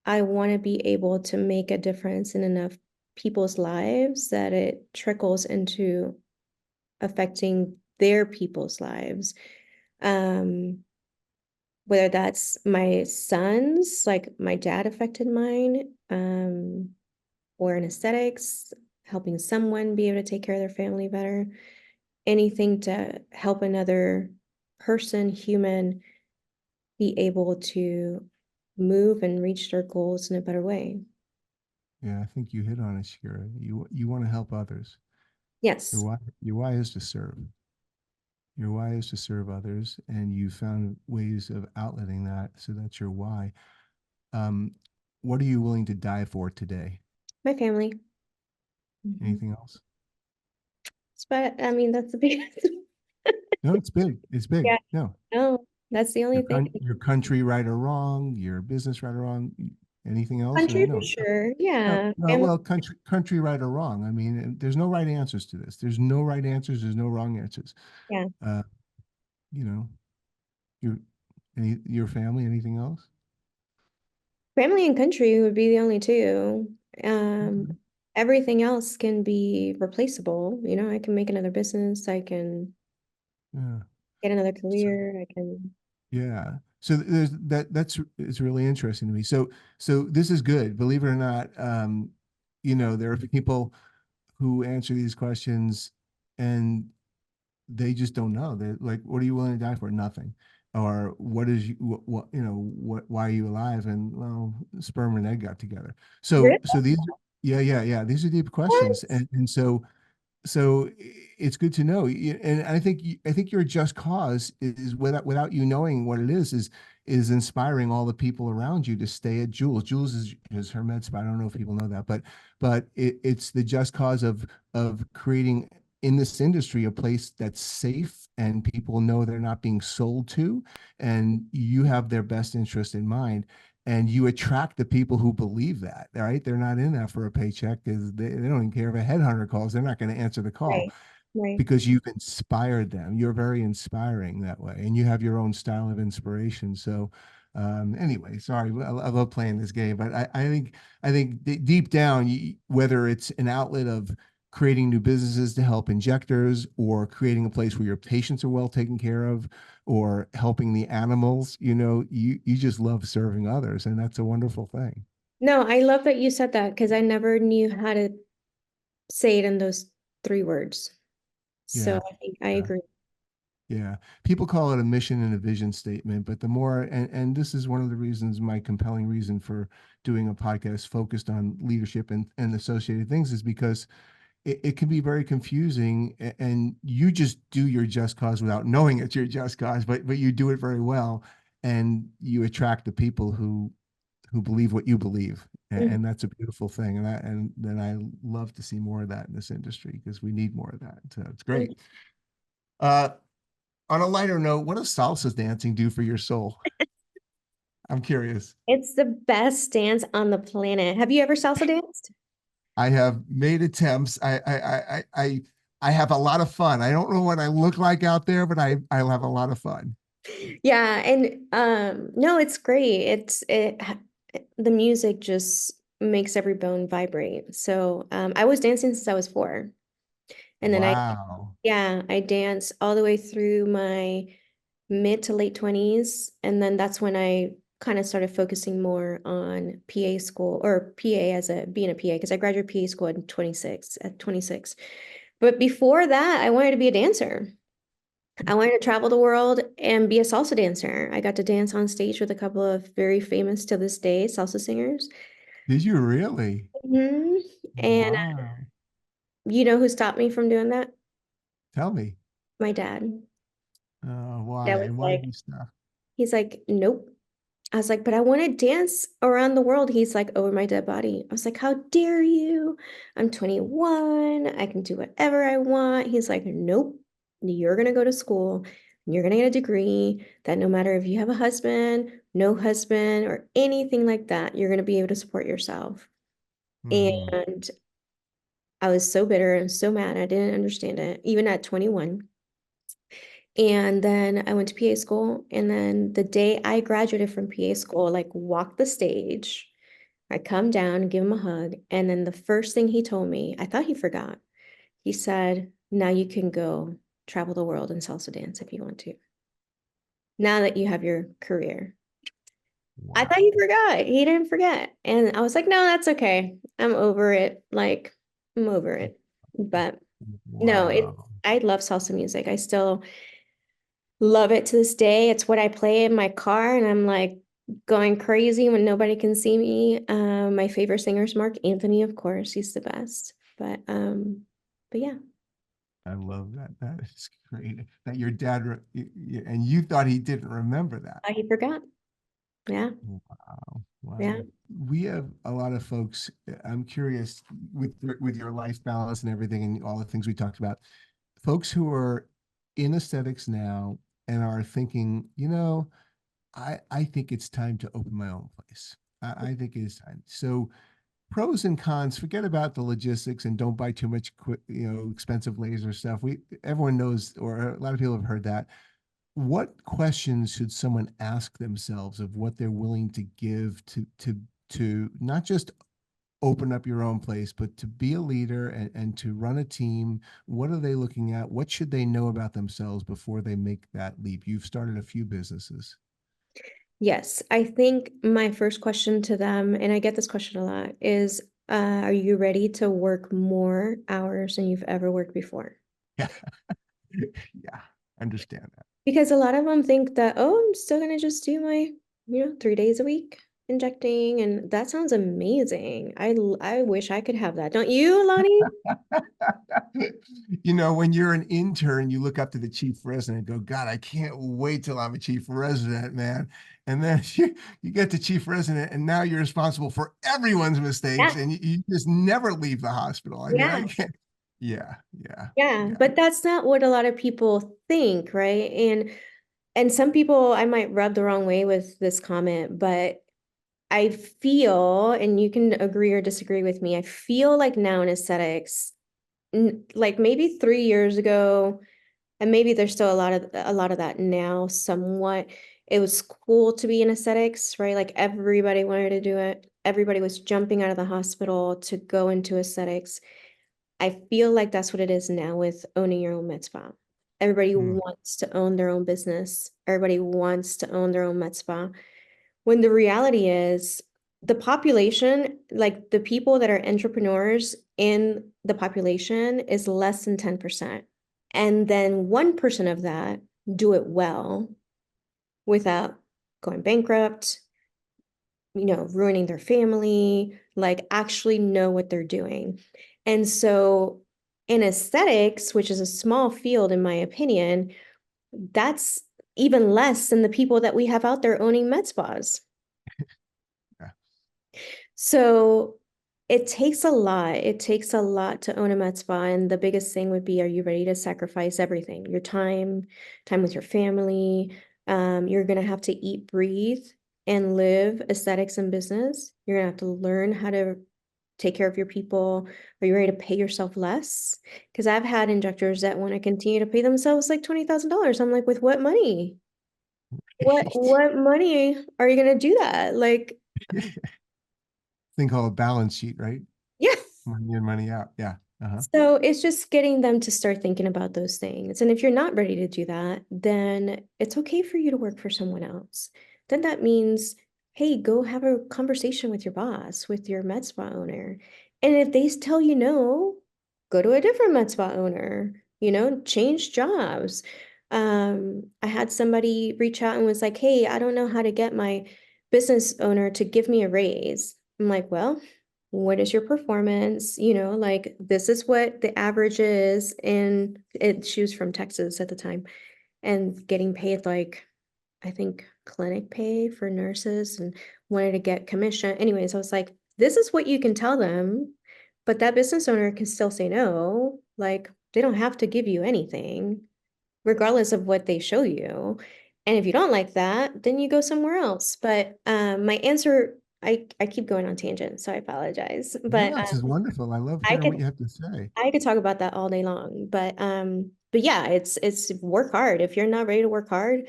I want to be able to make a difference in enough people's lives that it trickles into affecting their people's lives. Whether that's my sons, like my dad affected mine, or in aesthetics, helping someone be able to take care of their family better, anything to help another person, human, be able to move and reach their goals in a better way. Yeah, I think you hit on it, Shakira. You want to help others. Yes. Your why is to serve. Your why is to serve others, and you found ways of outletting that. So that's your why. Um, what are you willing to die for today? My family. Mhm. Anything else? But I mean, that's the biggest. No, it's big. It's big. Yeah. No, No. That's the only thing. Your country right or wrong, your business right or wrong, anything else? Country for No. sure. No, Yeah. no, Family. well, country right or wrong. I mean, there's no right answers to this. There's no right answers. There's no wrong answers. Yeah. Uh, you know, your your family, anything else? Family and country would be the only two. Um, Mhm. Everything else can be replaceable. You know, I can make another business. I can Yeah. get another So, career. I can. yeah. So there's that's it's really interesting to me. So this is good. Believe it or not, there are people who answer these questions and they just don't know. They're like, what are you willing to die for? Nothing. Or what is you why are you alive? And well, sperm and egg got together. Really? So these yeah. These are deep questions. What? And so it's good to know. And I think your just cause is without you knowing what it is inspiring all the people around you to stay at Jules. Jules is her med spa. I don't know if people know that, but it's the just cause of creating in this industry a place that's safe and people know they're not being sold to, and you have their best interest in mind, and you attract the people who believe that, right? They're not in that for a paycheck because they don't even care if a headhunter calls. They're not going to answer the call Right. Right. because you've inspired them. You're very inspiring that way, and you have your own style of inspiration. So, anyway, sorry, I love playing this game, but I think deep down, whether it's an outlet of creating new businesses to help injectors, or creating a place where your patients are well taken care of, or helping the animals, you just love serving others, and that's a wonderful thing. No, I love that you said that because I never knew how to say it in those three words. So Yeah. I think I Yeah. agree. Yeah, people call it a mission and a vision statement, but the more, and this is one of the reasons, my compelling reason for doing a podcast focused on leadership and associated things, is because it can be very confusing, and you just do your just cause without knowing it's your just cause, but you do it very well, and you attract the people who believe what you believe, Mhm. and that's a beautiful thing, and then I love to see more of that in this industry because we need more of that. So it's great. Uh, on a lighter note, what does salsa dancing do for your soul? I'm curious. It's the best dance on the planet. Have you ever salsa danced? I have made attempts. I have a lot of fun. I don't know what I look like out there, but I'll have a lot of fun. Yeah, and no, it's great. The music just makes every bone vibrate. So I was dancing since I was 4. And then Wow. I danced all the way through my mid to late 20s. And then that's when I kind of started focusing more on PA school, or PA as a being a PA, because I graduated PA school at 26. But before that, I wanted to be a dancer. I wanted to travel the world and be a salsa dancer. I got to dance on stage with a couple of very famous to this day salsa singers. Did you really? hmm And Wow. you know who stopped me from doing that? Tell me. My dad. That Why? was Why did like, you stop? he's like, nope. I was like, but I want to dance around the world. He's like, over my dead body. I was like, how dare you? I'm 21. I can do whatever I want. He's like, nope. You're going to go to school. You're going to get a degree that no matter if you have a husband, no husband, or anything like that, you're going to be able to support yourself. Hmm. And I was so bitter and so mad. I didn't understand it, even at 21. And then I went to PA school. And then the day I graduated from PA school, like walked the stage, I come down, give him a hug. And then the first thing he told me, I thought he forgot. He said, now you can go travel the world and salsa dance if you want to. Now that you have your career. I thought he Wow. forgot. He didn't forget. And I was like, no, that's okay. I'm over it. Like, I'm over it. But no, Wow. I love salsa music. I still love it to this day. It's what I play in my car, and I'm like going crazy when nobody can see me. My favorite singer is Mark Anthony, of course. He's the best. But yeah, I love that. That is great. That your dad and you thought he didn't remember that. he forgot. Yeah, Wow. yeah. Wow. We have a lot of folks. I'm curious with your life balance and everything and all the things we talked about. Folks who are in aesthetics now and are thinking, I think it's time to open my own place. I think it is time. So pros and cons, forget about the logistics and don't buy too much expensive laser stuff. Everyone knows, or a lot of people have heard that. What questions should someone ask themselves of what they're willing to give to not just open up your own place, but to be a leader and to run a team? What are they looking at? What should they know about themselves before they make that leap? You've started a few businesses. Yes, I think my first question to them, and I get this question a lot, is are you ready to work more hours than you've ever worked before? Yeah. Yeah. Understand that. Because a lot of them think that, oh, I'm still gonna just do my, 3 days a week injecting, and that sounds amazing. I wish I could have that. Don't you, Lonnie? When you're an intern, you look up to the chief resident and go, God, I can't wait till I'm a chief resident, man. And then you get to chief resident, and now you're responsible for everyone's mistakes, Yeah, and you just never leave the hospital. I mean, I yeah, can't. Yeah, yeah, yeah. yeah. But that's not what a lot of people think, right? And some people I might rub the wrong way with this comment, but I feel, and you can agree or disagree with me, I feel like now in aesthetics, like maybe 3 years ago, and maybe there's still a lot of that now, somewhat. It was cool to be in aesthetics, right? Like everybody wanted to do it. Everybody was jumping out of the hospital to go into aesthetics. I feel like that's what it is now with owning your own med spa. Everybody Hmm. wants to own their own business. Everybody wants to own their own med spa. When the reality is the population, like the people that are entrepreneurs in the population is less than 10%. And then 1% of that do it well without going bankrupt, ruining their family, like actually know what they're doing. And so in aesthetics, which is a small field in my opinion, that's even less than the people that we have out there owning med spas. Yeah. So it takes a lot. It takes a lot to own a med spa. And the biggest thing would be, are you ready to sacrifice everything? Your time with your family. You're gonna have to eat, breathe, and live aesthetics and business. You're gonna have to learn how to take care of your people. Are you ready to pay yourself less? Because I've had injectors that want to continue to pay themselves like $20,000. I'm like, with what money? What money are you gonna do that? Like, Thing called a balance sheet, right? yeah. Money in, money out. Yeah. Uh-huh. So it's just getting them to start thinking about those things. And if you're not ready to do that, then it's okay for you to work for someone else. Then that means, hey, go have a conversation with your boss, with your med spa owner. And if they tell you no, go to a different med spa owner, change jobs. I had somebody reach out and was like, hey, I don't know how to get my business owner to give me a raise. I'm like, well, what is your performance? Like this is what the average is. And she was from Texas at the time and getting paid like, I think clinic pay for nurses and wanted to get commission. Anyways, I was like, this is what you can tell them, but that business owner can still say no. Like they don't have to give you anything, regardless of what they show you. And if you don't like that, then you go somewhere else. But my answer, I keep going on tangents, so I apologize. But No, this is wonderful. I love I hearing what could you have to say. I could talk about that all day long. But yeah, it's work hard. If you're not ready to work hard,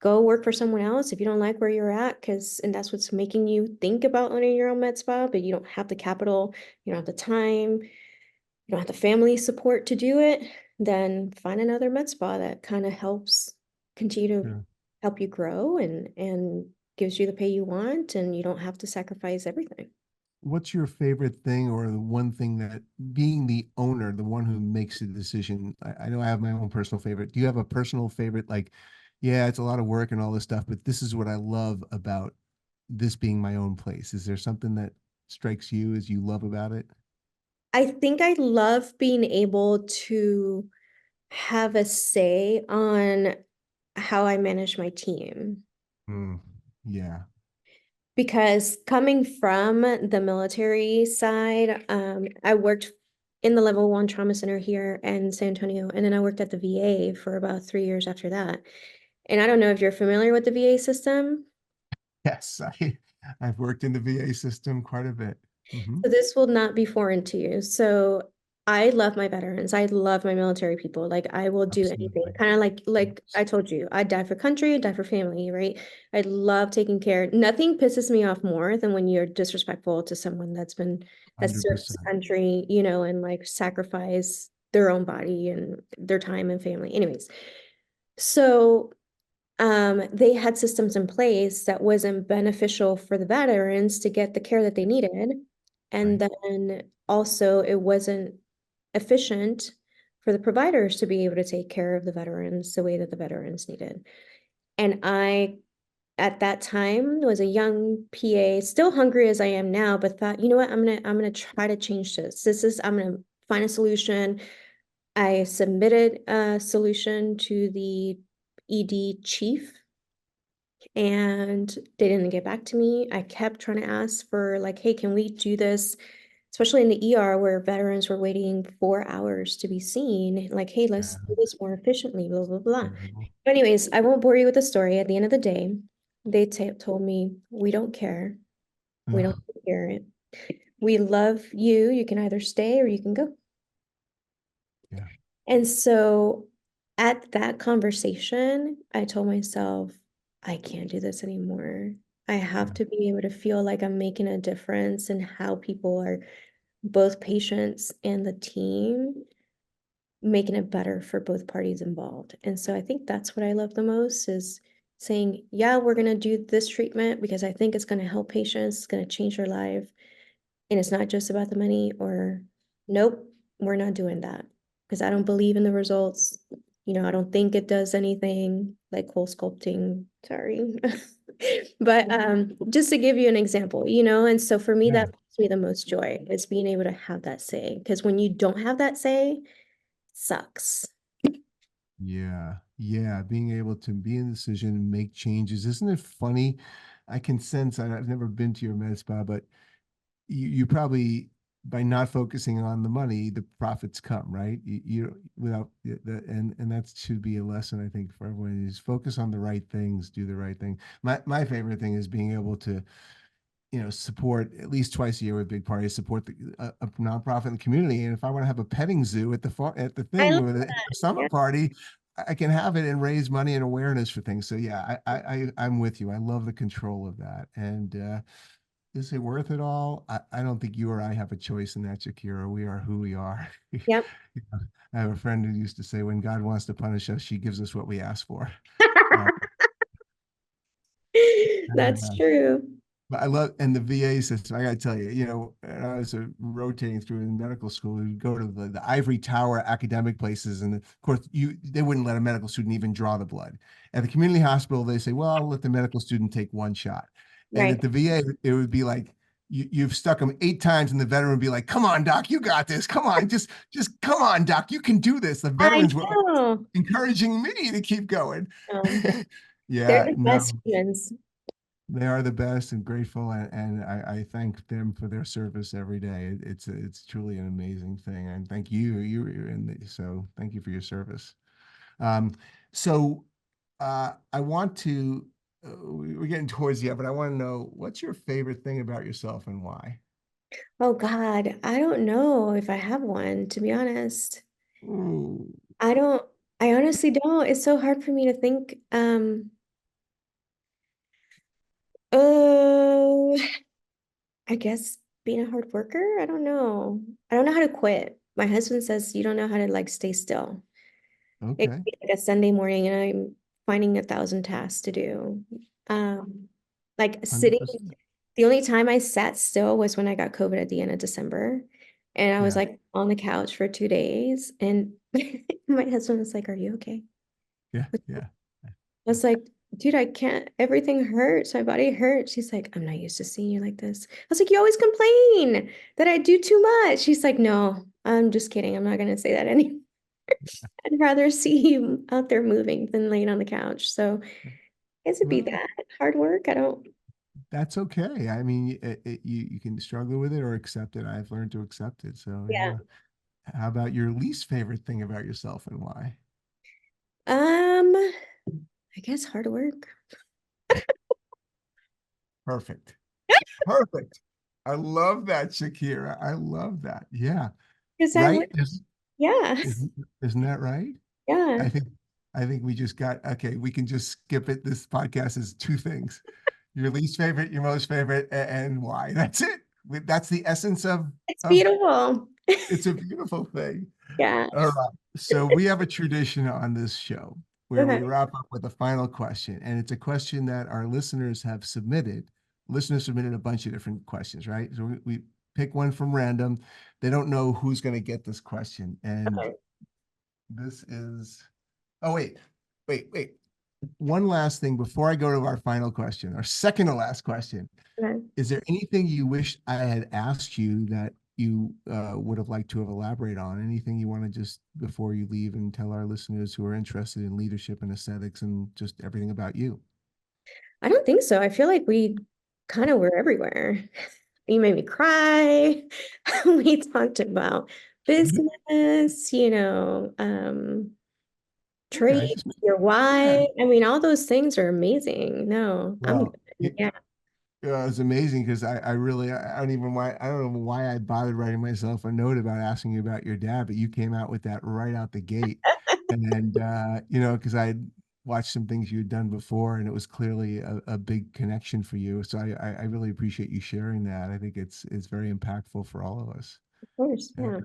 go work for someone else if you don't like where you're at, and that's what's making you think about owning your own med spa, but you don't have the capital, you don't have the time, you don't have the family support to do it, then find another med spa that kind of helps continue to Sure. help you grow and gives you the pay you want, and you don't have to sacrifice everything. What's your favorite thing, or the one thing that, being the owner, the one who makes the decision? I know I have my own personal favorite. Do you have a personal favorite? Like, yeah, it's a lot of work and all this stuff, but this is what I love about this being my own place. Is there something that strikes you as you love about it? I think I love being able to have a say on how I manage my team. Mm, yeah. Because coming from the military side, I worked in the level 1 trauma center here in San Antonio, and then I worked at the VA for about 3 years after that. And I don't know if you're familiar with the VA system. Yes, I've worked in the VA system quite a bit. Mhm. So this will not be foreign to you. So I love my veterans. I love my military people. Like I will do anything. Absolutely. Kind of like I told you, I die for country, die for family, right? I love taking care. Nothing pisses me off more than when you're disrespectful to someone that's served this 100%. country, and like sacrifice their own body and their time and family. Anyways, so they had systems in place that wasn't beneficial for the veterans to get the care that they needed. And Right. then also it wasn't efficient for the providers to be able to take care of the veterans the way that the veterans needed. And I, at that time, was a young PA, still hungry as I am now, but thought, you know what, I'm gonna try to change this. I'm gonna find a solution. I submitted a solution to the ED chief and they didn't get back to me. I kept trying to ask for like, hey, can we do this? Especially in the ER where veterans were waiting 4 hours to be seen. Like, hey, let's Yeah. do this more efficiently, blah, blah, blah. Terrible. But anyways, I won't bore you with the story. At the end of the day, they told me, we don't care. We don't Ugh, hear it. We love you. You can either stay or you can go. yeah. And so at that conversation, I told myself, I can't do this anymore. I have Yeah. to be able to feel like I'm making a difference in how people are, both patients and the team, making it better for both parties involved. And so I think that's what I love the most is saying, yeah, we're going to do this treatment because I think it's going to help patients, it's going to change their life. And it's not just about the money or nope, we're not doing that. Because I don't believe in the results. I don't think it does anything like coal sculpting. Sorry. But just to give you an example, and so for me, Yeah. that brings me the most joy is being able to have that say. Because when you don't have that say, it sucks. Yeah. Yeah. Being able to be in a decision and make changes. Isn't it funny? I can sense, I've never been to your med spa, but you probably, by not focusing on the money, the profits come, right? Without and that's to be a lesson, I think, for everyone is focus on the right things, do the right thing. My favorite thing is being able to, support at least twice a year with big parties, support a nonprofit in the community. And if I want to have a petting zoo at the I thing love with a summer yeah. party, I can have it and raise money and awareness for things. So yeah, I'm with you. I love the control of that. And is it worth it all? I don't think you or I have a choice in that, Shakira. We are who we are. Yep. I have a friend who used to say, when God wants to punish us, she gives us what we ask for. Uh, and, That's true. but I love, and the VA system, I got to tell you, when I was rotating through in medical school, we'd go to the ivory tower academic places. And of course, they wouldn't let a medical student even draw the blood. At the community hospital, they say, well, I'll let the medical student take one shot. And Right. at the VA, it would be like, you've stuck them 8 times, and the veteran would be like, come on, doc, you got this. Come on, just come on, doc, you can do this. The I veterans were know. encouraging me to keep going. They're Yeah, the no, best humans. they are the best and grateful, and I thank them for their service every day. It's truly an amazing thing, and thank so thank you for your service. Um, so I want to we're getting towards the end, but I want to know, what's your favorite thing about yourself and why? Oh God, I don't know if I have one, to be honest. Ooh, I don't, I honestly don't. It's so hard for me to think. Oh, I guess being a hard worker. I don't know. I don't know how to quit. My husband says you don't know how to like stay still. It could okay. be like a Sunday morning and I'm finding 1,000 tasks to do. Um, like sitting, 100%. the only time I sat still was when I got COVID at the end of December. And I was Yeah, like on the couch for 2 days. And my husband was like, are you okay? yeah, yeah. I was like, dude, I can't, everything hurts. My body hurts. She's like, I'm not used to seeing you like this. I was like, you always complain that I do too much. She's like, no, I'm just kidding. I'm not going to say that anymore. I'd rather see you out there moving than laying on the couch. So I guess it'd be Well, that hard work. I don't, that's okay. I mean, you can struggle with it or accept it. I've learned to accept it. So yeah. yeah. How about your least favorite thing about yourself and why? Um, I guess hard work. Perfect. Perfect. I love that, Shakira. I love that. Yeah. Because I Right? would, yeah, Isn't that right? yeah. I think I think we just got okay. We can just skip it. This podcast is two things: your least favorite, your most favorite, and why. That's it. That's the essence It's of. beautiful. It's a beautiful thing. Yeah. All right. So we have a tradition on this show where we Okay. wrap up with a final question, and it's a question that our listeners have submitted. Listeners submitted a bunch of different questions, right? So we pick one from random. They don't know who's going to get this question, and Okay. this is. Oh wait. One last thing before I go to our final question, our second to last question. Okay. Is there anything you wish I had asked you that you would have liked to have elaborated on? Anything you want to just before you leave and tell our listeners who are interested in leadership and aesthetics and just everything about you? I don't think so. I feel like we kind of were everywhere. You made me cry. We talked about business, Okay, trade, your yeah. why. I mean, all those things are amazing. No, I'm Well, good. Yeah, it's amazing because I really I don't even why I don't know why I bothered writing myself a note about asking you about your dad, but you came out with that right out the gate, and because I had watched some things you had done before, and it was clearly a big connection for you. So I really appreciate you sharing that. I think it's very impactful for all of us. of course. Yeah. Yeah.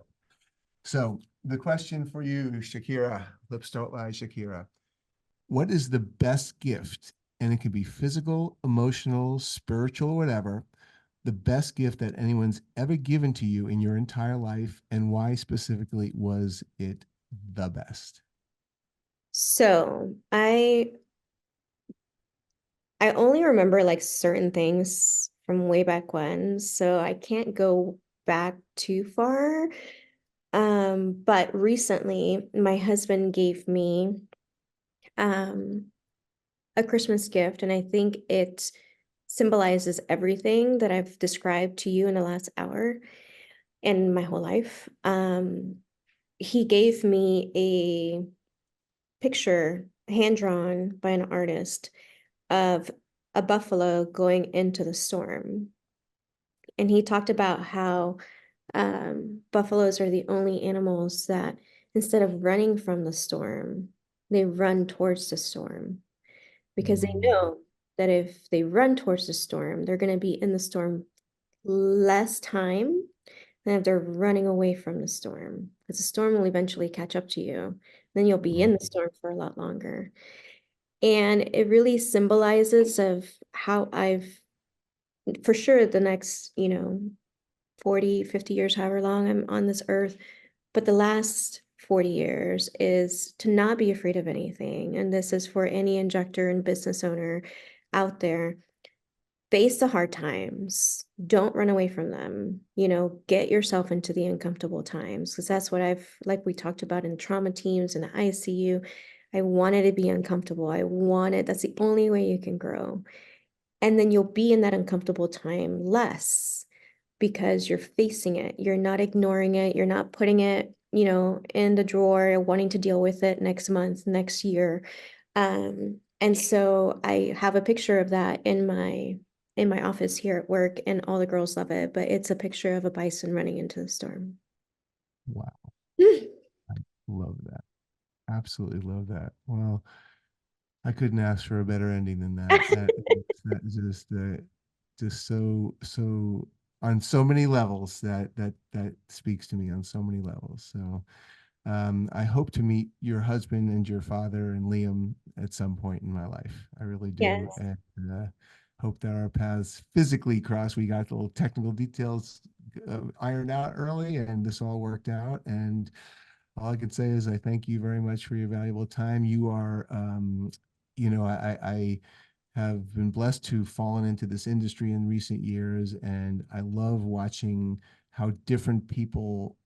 So the question for you, Shakira, lips don't lie, Shakira. What is the best gift? And it could be physical, emotional, spiritual, whatever. The best gift that anyone's ever given to you in your entire life, and why specifically was it the best? So I only remember like certain things from way back when, so I can't go back too far. But recently my husband gave me um a Christmas gift, and I think it symbolizes everything that I've described to you in the last hour and my whole life. He gave me a picture hand drawn by an artist of a buffalo going into the storm. And he talked about how buffaloes are the only animals that, instead of running from the storm, they run towards the storm because they Mm, know that if they run towards the storm, they're going to be in the storm less time than if they're running away from the storm, because the storm will eventually catch up to you. Then you'll be in mm, the storm for a lot longer. And it really symbolizes of how I've, for sure, the next, 40, 50 years, however long I'm on this earth, but the last 40 years is to not be afraid of anything. And this is for any injector and business owner out there. Face the hard times. Don't run away from them. Get yourself into the uncomfortable times, because that's what like we talked about in trauma teams and the ICU. I wanted to be uncomfortable. That's the only way you can grow. And then you'll be in that uncomfortable time less because you're facing it. You're not ignoring it. You're not putting it, in the drawer, wanting to deal with it next month, next year. And so I have a picture of that in my office here at work, and all the girls love it, but it's a picture of a bison running into the storm. wow. I love that. Absolutely love that. Well, I couldn't ask for a better ending than that. That is just so on so many levels that speaks to me on so many levels. So I hope to meet your husband and your father and Liam at some point in my life. I really do, Yes. and hope that our paths physically cross. We got the little technical details ironed out early, and this all worked out. And all I can say is I thank you very much for your valuable time. You are, I have been blessed to fallen into this industry in recent years, and I love watching how different people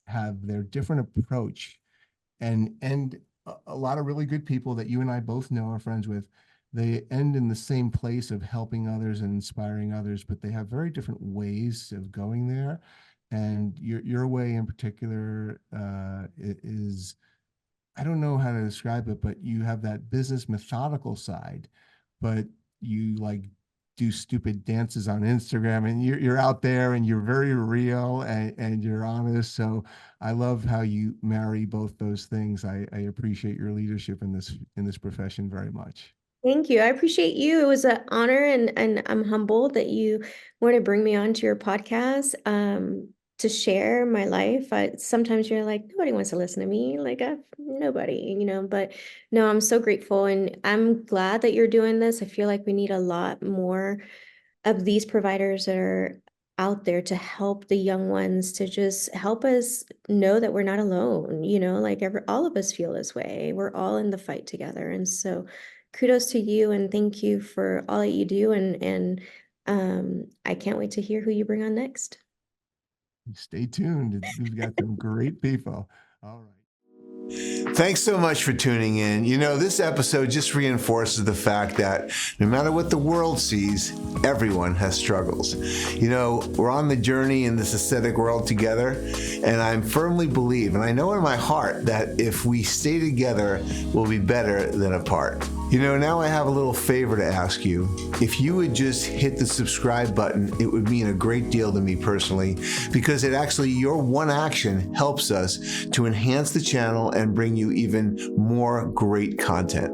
have their different approach, and a lot of really good people that you and I both know are friends with, they end in the same place of helping others and inspiring others, but they have very different ways of going there. And your way in particular is I don't know how to describe it, but you have that business methodical side, but you like do stupid dances on Instagram, and you're out there and you're very real, and you're honest. So I love how you marry both those things. I appreciate your leadership in this profession very much. Thank you. I appreciate you. It was an honor, and I'm humbled that you want to bring me onto your podcast to share my life. Sometimes you're like, nobody wants to listen to me, like nobody, but no, I'm so grateful, and I'm glad that you're doing this. I feel like we need a lot more of these providers that are out there to help the young ones, to just help us know that we're not alone, like all of us feel this way. We're all in the fight together. And so kudos to you, and thank you for all that you do. And I can't wait to hear who you bring on next. Stay tuned. We've got some great people. All right. Thanks so much for tuning in. This episode just reinforces the fact that no matter what the world sees, everyone has struggles. We're on the journey in this aesthetic world together, and I firmly believe, and I know in my heart, that if we stay together, we'll be better than apart. Now I have a little favor to ask you. If you would just hit the subscribe button, it would mean a great deal to me personally, because your one action helps us to enhance the channel and bring you even more great content.